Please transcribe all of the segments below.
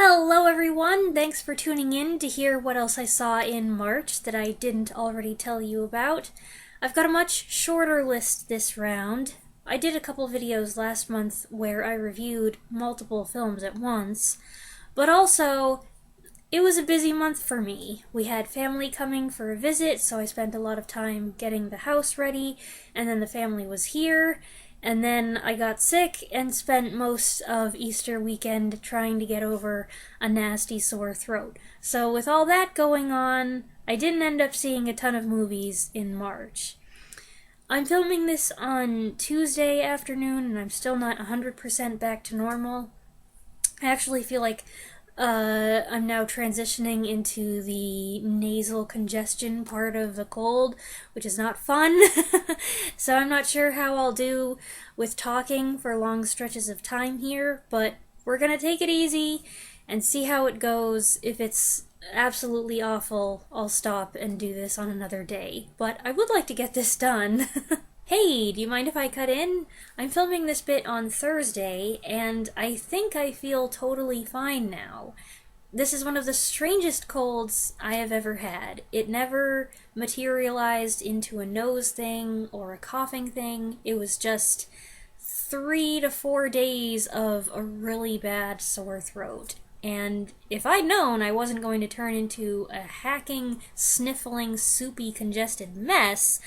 Hello everyone! Thanks for tuning in to hear what else I saw in March that I didn't already tell you about. I've got a much shorter list this round. I did a couple videos last month where I reviewed multiple films at once, but also it was a busy month for me. We had family coming for a visit, so I spent a lot of time getting the house ready, and then the family was here. And then I got sick and spent most of Easter weekend trying to get over a nasty sore throat. So with all that going on, I didn't end up seeing a ton of movies in March. I'm filming this on Tuesday afternoon and I'm still not 100% back to normal. I actually feel like I'm now transitioning into the nasal congestion part of the cold, which is not fun. So I'm not sure how I'll do with talking for long stretches of time here, but we're gonna take it easy and see how it goes. If it's absolutely awful, I'll stop and do this on another day. But I would like to get this done. Hey, do you mind if I cut in? I'm filming this bit on Thursday, and I think I feel totally fine now. This is one of the strangest colds I have ever had. It never materialized into a nose thing or a coughing thing. It was just 3 to 4 days of a really bad sore throat. And if I'd known I wasn't going to turn into a hacking, sniffling, soupy, congested mess,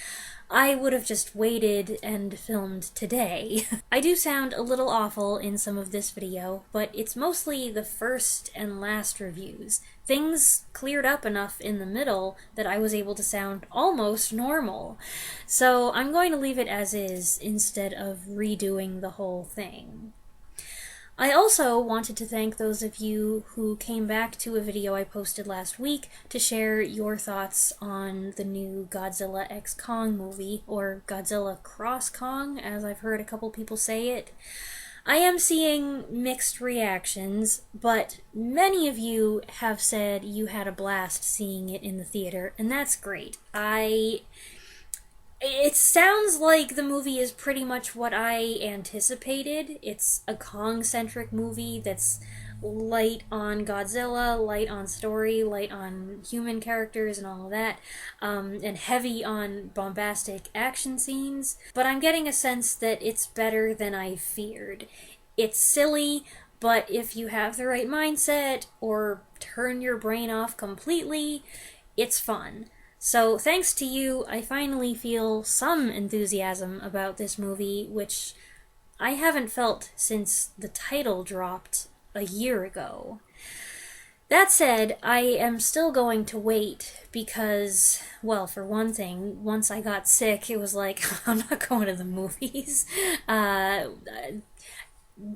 I would have just waited and filmed today. I do sound a little awful in some of this video, but it's mostly the first and last reviews. Things cleared up enough in the middle that I was able to sound almost normal. So I'm going to leave it as is instead of redoing the whole thing. I also wanted to thank those of you who came back to a video I posted last week to share your thoughts on the new Godzilla x Kong movie, or Godzilla Cross Kong, as I've heard a couple people say it. I am seeing mixed reactions, but many of you have said you had a blast seeing it in the theater, and that's great. It sounds like the movie is pretty much what I anticipated. It's a Kong-centric movie that's light on Godzilla, light on story, light on human characters and all of that, and heavy on bombastic action scenes. But I'm getting a sense that it's better than I feared. It's silly, but if you have the right mindset, or turn your brain off completely, it's fun. So thanks to you, I finally feel some enthusiasm about this movie, which I haven't felt since the title dropped a year ago. That said, I am still going to wait because, well, for one thing, once I got sick, it was like, I'm not going to the movies.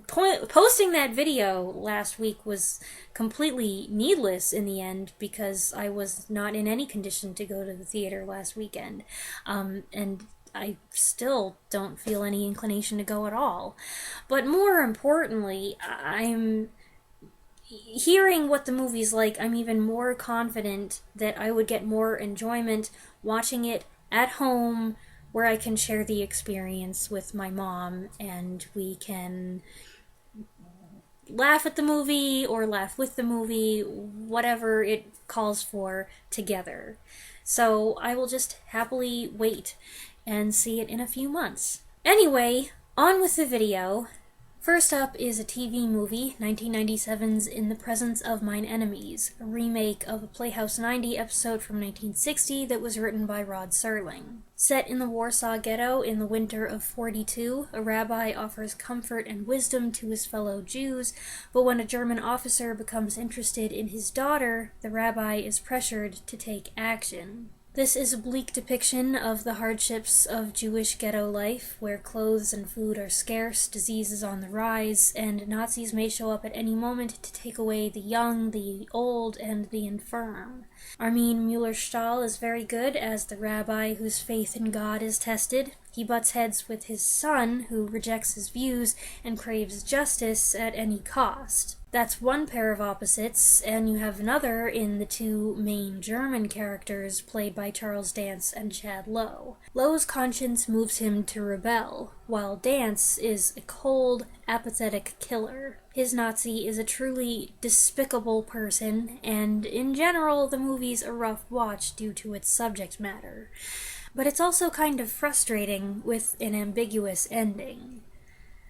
Posting that video last week was completely needless in the end because I was not in any condition to go to the theater last weekend, and I still don't feel any inclination to go at all. But more importantly, I'm hearing what the movie's like. I'm even more confident that I would get more enjoyment watching it at home, where I can share the experience with my mom and we can laugh at the movie or laugh with the movie, whatever it calls for, together. So I will just happily wait and see it in a few months. Anyway, on with the video. First up is a TV movie, 1997's In the Presence of Mine Enemies, a remake of a Playhouse 90 episode from 1960 that was written by Rod Serling. Set in the Warsaw Ghetto in the winter of '42, a rabbi offers comfort and wisdom to his fellow Jews, but when a German officer becomes interested in his daughter, the rabbi is pressured to take action. This is a bleak depiction of the hardships of Jewish ghetto life, where clothes and food are scarce, disease is on the rise, and Nazis may show up at any moment to take away the young, the old, and the infirm. Armin Mueller-Stahl is very good as the rabbi whose faith in God is tested. He butts heads with his son, who rejects his views and craves justice at any cost. That's one pair of opposites, and you have another in the two main German characters played by Charles Dance and Chad Lowe. Lowe's conscience moves him to rebel, while Dance is a cold, apathetic killer. His Nazi is a truly despicable person, and in general, the movie's a rough watch due to its subject matter. But it's also kind of frustrating with an ambiguous ending.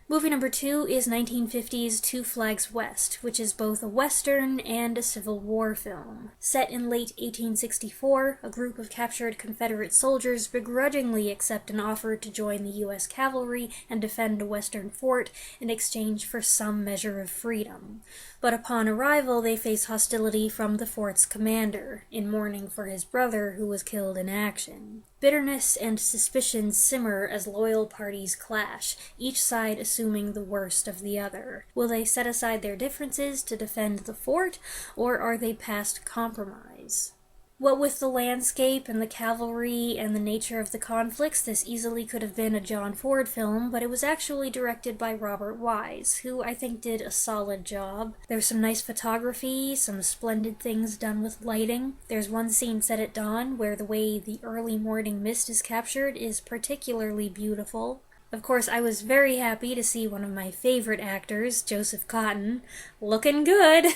Movie number 2 is 1950's Two Flags West, which is both a Western and a Civil War film. Set in late 1864, a group of captured Confederate soldiers begrudgingly accept an offer to join the U.S. cavalry and defend a Western fort in exchange for some measure of freedom. But upon arrival, they face hostility from the fort's commander, in mourning for his brother who was killed in action. Bitterness and suspicion simmer as loyal parties clash, each side assuming the worst of the other. Will they set aside their differences to defend the fort, or are they past compromise? What with the landscape and the cavalry and the nature of the conflicts, this easily could have been a John Ford film, but it was actually directed by Robert Wise, who I think did a solid job. There's some nice photography, some splendid things done with lighting. There's one scene set at dawn where the way the early morning mist is captured is particularly beautiful. Of course, I was very happy to see one of my favorite actors, Joseph Cotten, looking good!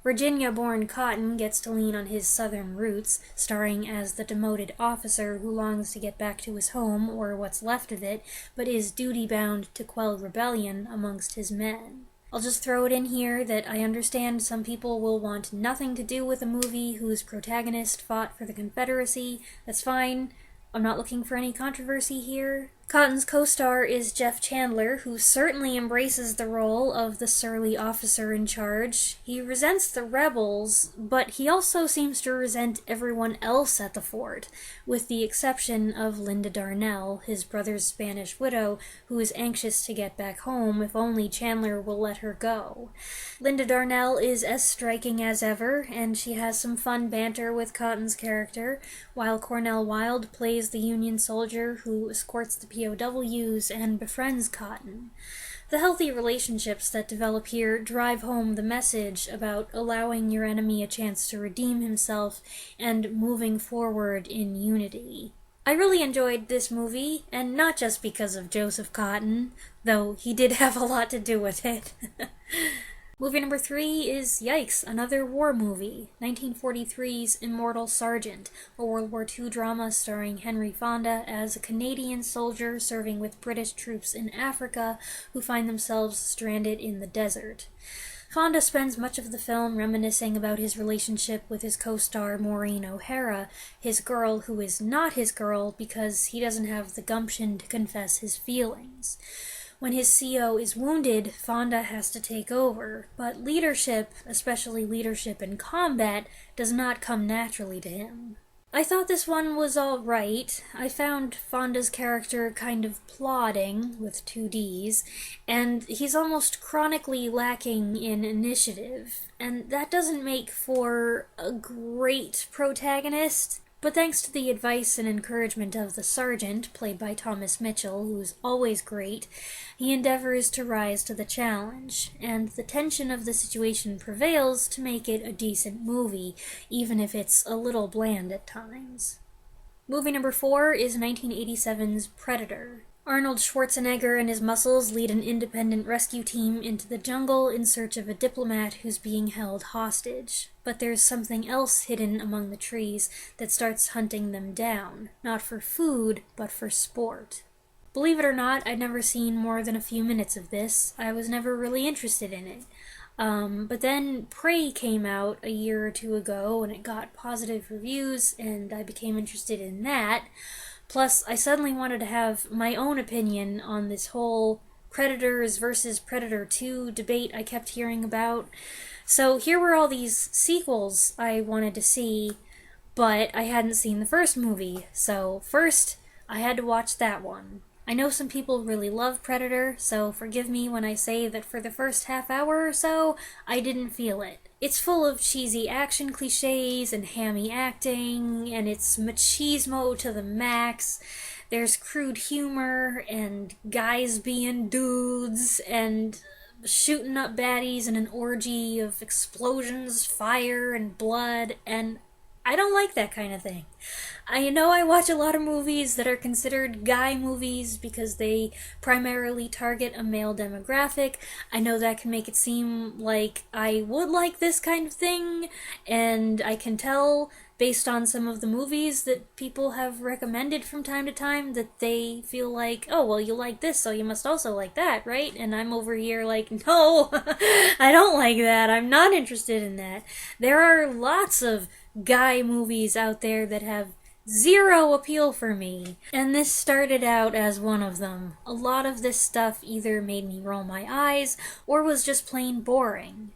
Virginia-born Cotton gets to lean on his southern roots, starring as the demoted officer who longs to get back to his home, or what's left of it, but is duty-bound to quell rebellion amongst his men. I'll just throw it in here that I understand some people will want nothing to do with a movie whose protagonist fought for the Confederacy. That's fine. I'm not looking for any controversy here. Cotton's co-star is Jeff Chandler, who certainly embraces the role of the surly officer in charge. He resents the rebels, but he also seems to resent everyone else at the fort, with the exception of Linda Darnell, his brother's Spanish widow, who is anxious to get back home if only Chandler will let her go. Linda Darnell is as striking as ever, and she has some fun banter with Cotton's character, while Cornell Wilde plays the Union soldier who escorts the POWs and befriends Cotton. The healthy relationships that develop here drive home the message about allowing your enemy a chance to redeem himself and moving forward in unity. I really enjoyed this movie, and not just because of Joseph Cotten, though he did have a lot to do with it. Movie number 3 is, yikes, another war movie, 1943's Immortal Sergeant, a World War II drama starring Henry Fonda as a Canadian soldier serving with British troops in Africa who find themselves stranded in the desert. Fonda spends much of the film reminiscing about his relationship with his co-star Maureen O'Hara, his girl who is not his girl because he doesn't have the gumption to confess his feelings. When his CO is wounded, Fonda has to take over, but leadership, especially leadership in combat, does not come naturally to him. I thought this one was alright. I found Fonda's character kind of plodding, with 2 Ds, and he's almost chronically lacking in initiative, and that doesn't make for a great protagonist. But thanks to the advice and encouragement of the sergeant, played by Thomas Mitchell, who's always great, he endeavors to rise to the challenge, and the tension of the situation prevails to make it a decent movie, even if it's a little bland at times. Movie number 4 is 1987's Predator. Arnold Schwarzenegger and his muscles lead an independent rescue team into the jungle in search of a diplomat who's being held hostage. But there's something else hidden among the trees that starts hunting them down, not for food, but for sport. Believe it or not, I'd never seen more than a few minutes of this. I was never really interested in it. But then Prey came out a year or 2 ago, and it got positive reviews, and I became interested in that. Plus, I suddenly wanted to have my own opinion on this whole Predators versus Predator 2 debate I kept hearing about. So here were all these sequels I wanted to see, but I hadn't seen the first movie, so first I had to watch that one. I know some people really love Predator, so forgive me when I say that for the first half hour or so, I didn't feel it. It's full of cheesy action cliches and hammy acting, and it's machismo to the max. There's crude humor, and guys being dudes, and shooting up baddies in an orgy of explosions, fire, and blood, and I don't like that kind of thing. I know I watch a lot of movies that are considered guy movies because they primarily target a male demographic. I know that can make it seem like I would like this kind of thing, and I can tell based on some of the movies that people have recommended from time to time that they feel like, oh, well, you like this, so you must also like that, right? And I'm over here like, no, I don't like that. I'm not interested in that. There are lots of guy movies out there that have zero appeal for me, and this started out as one of them. A lot of this stuff either made me roll my eyes or was just plain boring.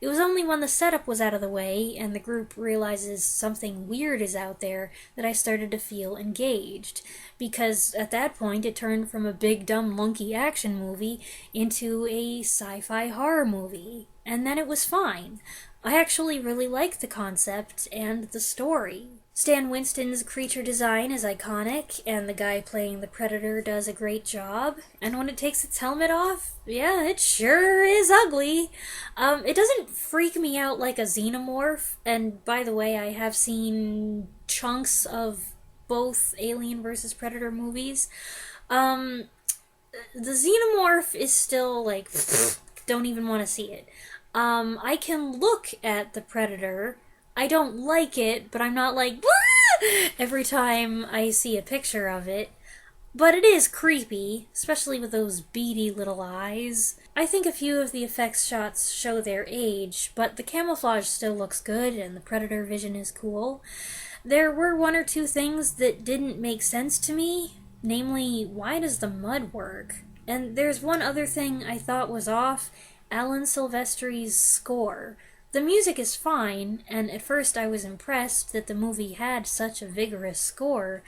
It was only when the setup was out of the way and the group realizes something weird is out there that I started to feel engaged, because at that point it turned from a big dumb lunky action movie into a sci-fi horror movie, and then it was fine. I actually really liked the concept and the story. Stan Winston's creature design is iconic, and the guy playing the Predator does a great job. And when it takes its helmet off, yeah, it sure is ugly. It doesn't freak me out like a xenomorph, and by the way, I have seen chunks of both Alien vs. Predator movies. The xenomorph is still like, don't even want to see it. I can look at the Predator. I don't like it, but I'm not like, wah! Every time I see a picture of it. But it is creepy, especially with those beady little eyes. I think a few of the effects shots show their age, but the camouflage still looks good and the Predator vision is cool. There were one or two things that didn't make sense to me, namely, why does the mud work? And there's one other thing I thought was off, Alan Silvestri's score. The music is fine, and at first I was impressed that the movie had such a vigorous score,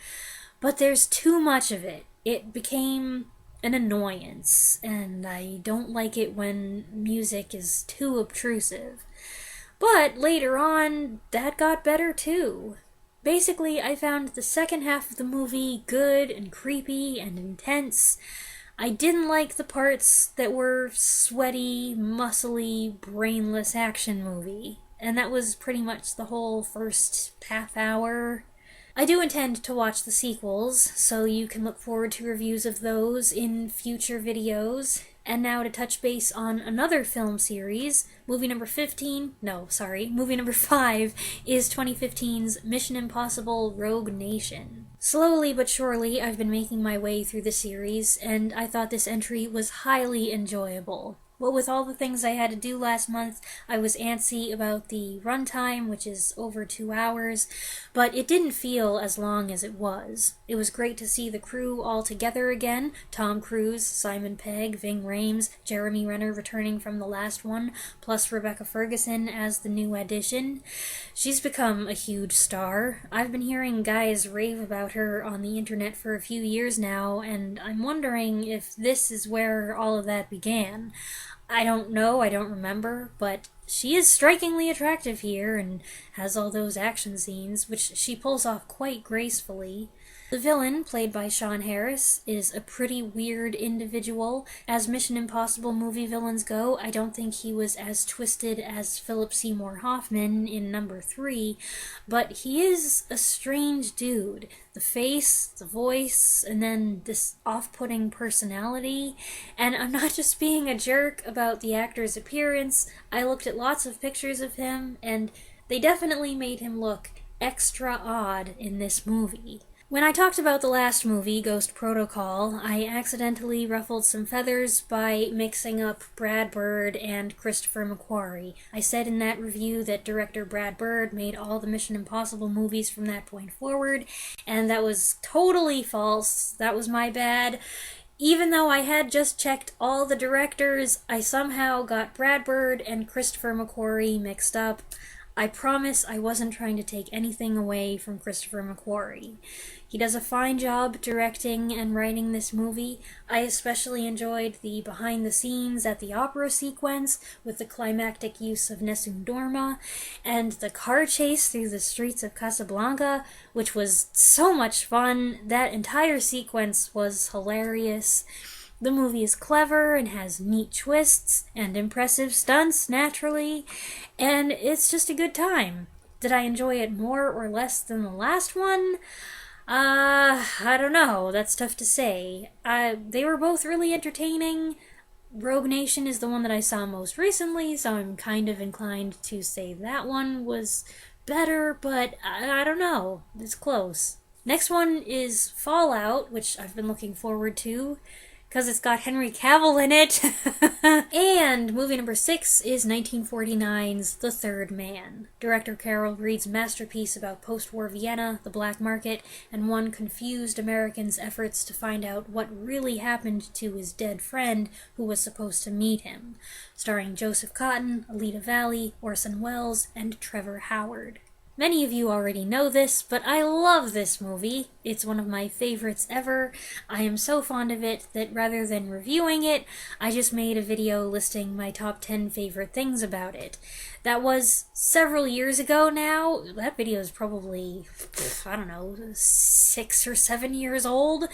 but there's too much of it. It became an annoyance, and I don't like it when music is too obtrusive. But later on, that got better too. Basically, I found the second half of the movie good and creepy and intense. I didn't like the parts that were sweaty, muscly, brainless action movie, and that was pretty much the whole first half hour. I do intend to watch the sequels, so you can look forward to reviews of those in future videos. And now to touch base on another film series, movie number 5 is 2015's Mission Impossible Rogue Nation. Slowly but surely, I've been making my way through the series, and I thought this entry was highly enjoyable. What with all the things I had to do last month, I was antsy about the runtime, which is over 2 hours, but it didn't feel as long as it was. It was great to see the crew all together again, Tom Cruise, Simon Pegg, Ving Rhames, Jeremy Renner returning from the last one, plus Rebecca Ferguson as the new addition. She's become a huge star. I've been hearing guys rave about her on the internet for a few years now, and I'm wondering if this is where all of that began. I don't know, I don't remember, but she is strikingly attractive here and has all those action scenes, which she pulls off quite gracefully. The villain, played by Sean Harris, is a pretty weird individual. As Mission Impossible movie villains go, I don't think he was as twisted as Philip Seymour Hoffman in number 3, but he is a strange dude. The face, the voice, and then this off-putting personality. And I'm not just being a jerk about the actor's appearance. I looked at lots of pictures of him, and they definitely made him look extra odd in this movie. When I talked about the last movie, Ghost Protocol, I accidentally ruffled some feathers by mixing up Brad Bird and Christopher McQuarrie. I said in that review that director Brad Bird made all the Mission Impossible movies from that point forward, and that was totally false. That was my bad. Even though I had just checked all the directors, I somehow got Brad Bird and Christopher McQuarrie mixed up. I promise I wasn't trying to take anything away from Christopher McQuarrie. He does a fine job directing and writing this movie. I especially enjoyed the behind-the-scenes at the opera sequence with the climactic use of Nessun Dorma, and the car chase through the streets of Casablanca, which was so much fun. That entire sequence was hilarious. The movie is clever and has neat twists and impressive stunts, naturally, and it's just a good time. Did I enjoy it more or less than the last one? I don't know. That's tough to say. They were both really entertaining. Rogue Nation is the one that I saw most recently, so I'm kind of inclined to say that one was better, but I don't know. It's close. Next one is Fallout, which I've been looking forward to, because it's got Henry Cavill in it. And movie number 6 is 1949's The Third Man. Director Carol Reed's masterpiece about post-war Vienna, the black market, and one confused American's efforts to find out what really happened to his dead friend who was supposed to meet him. Starring Joseph Cotten, Alida Valli, Orson Welles, and Trevor Howard. Many of you already know this, but I love this movie. It's one of my favorites ever. I am so fond of it that rather than reviewing it, I just made a video listing my top 10 favorite things about it. That was several years ago now. That video is probably, I don't know, 6 or 7 years old,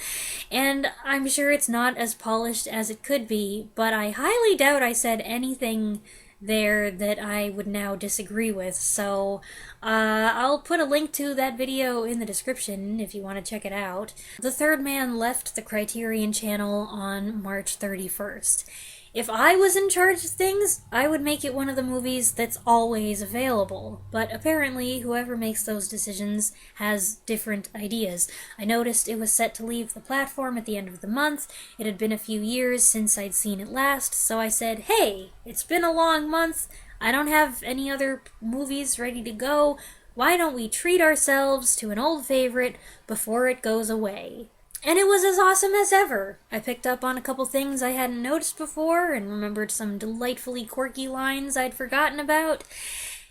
and I'm sure it's not as polished as it could be, but I highly doubt I said anything there that I would now disagree with, so I'll put a link to that video in the description if you want to check it out. The Third Man left the Criterion Channel on March 31st. If I was in charge of things, I would make it one of the movies that's always available, but apparently whoever makes those decisions has different ideas. I noticed it was set to leave the platform at the end of the month. It had been a few years since I'd seen it last, so I said, hey, it's been a long month, I don't have any other movies ready to go, why don't we treat ourselves to an old favorite before it goes away? And it was as awesome as ever. I picked up on a couple things I hadn't noticed before and remembered some delightfully quirky lines I'd forgotten about.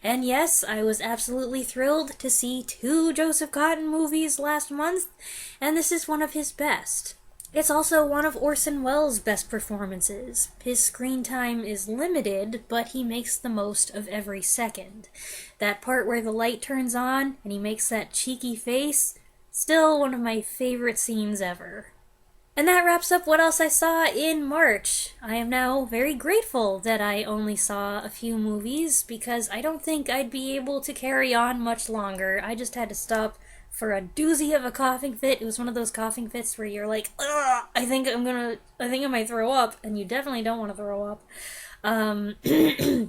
And yes, I was absolutely thrilled to see 2 Joseph Cotten movies last month, and this is one of his best. It's also one of Orson Welles' best performances. His screen time is limited, but he makes the most of every second. That part where the light turns on and he makes that cheeky face, still one of my favorite scenes ever. And that wraps up what else I saw in March. I am now very grateful that I only saw a few movies, because I don't think I'd be able to carry on much longer. I just had to stop for a doozy of a coughing fit. It was one of those coughing fits where you're like, ugh, I think I might throw up, and you definitely don't want to throw up.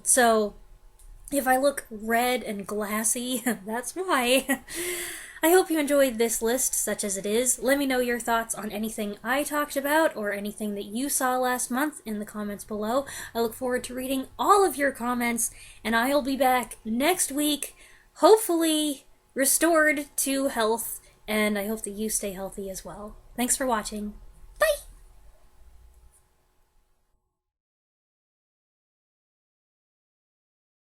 So, if I look red and glassy, that's why. I hope you enjoyed this list, such as it is. Let me know your thoughts on anything I talked about or anything that you saw last month in the comments below. I look forward to reading all of your comments, and I'll be back next week, hopefully restored to health, and I hope that you stay healthy as well. Thanks for watching.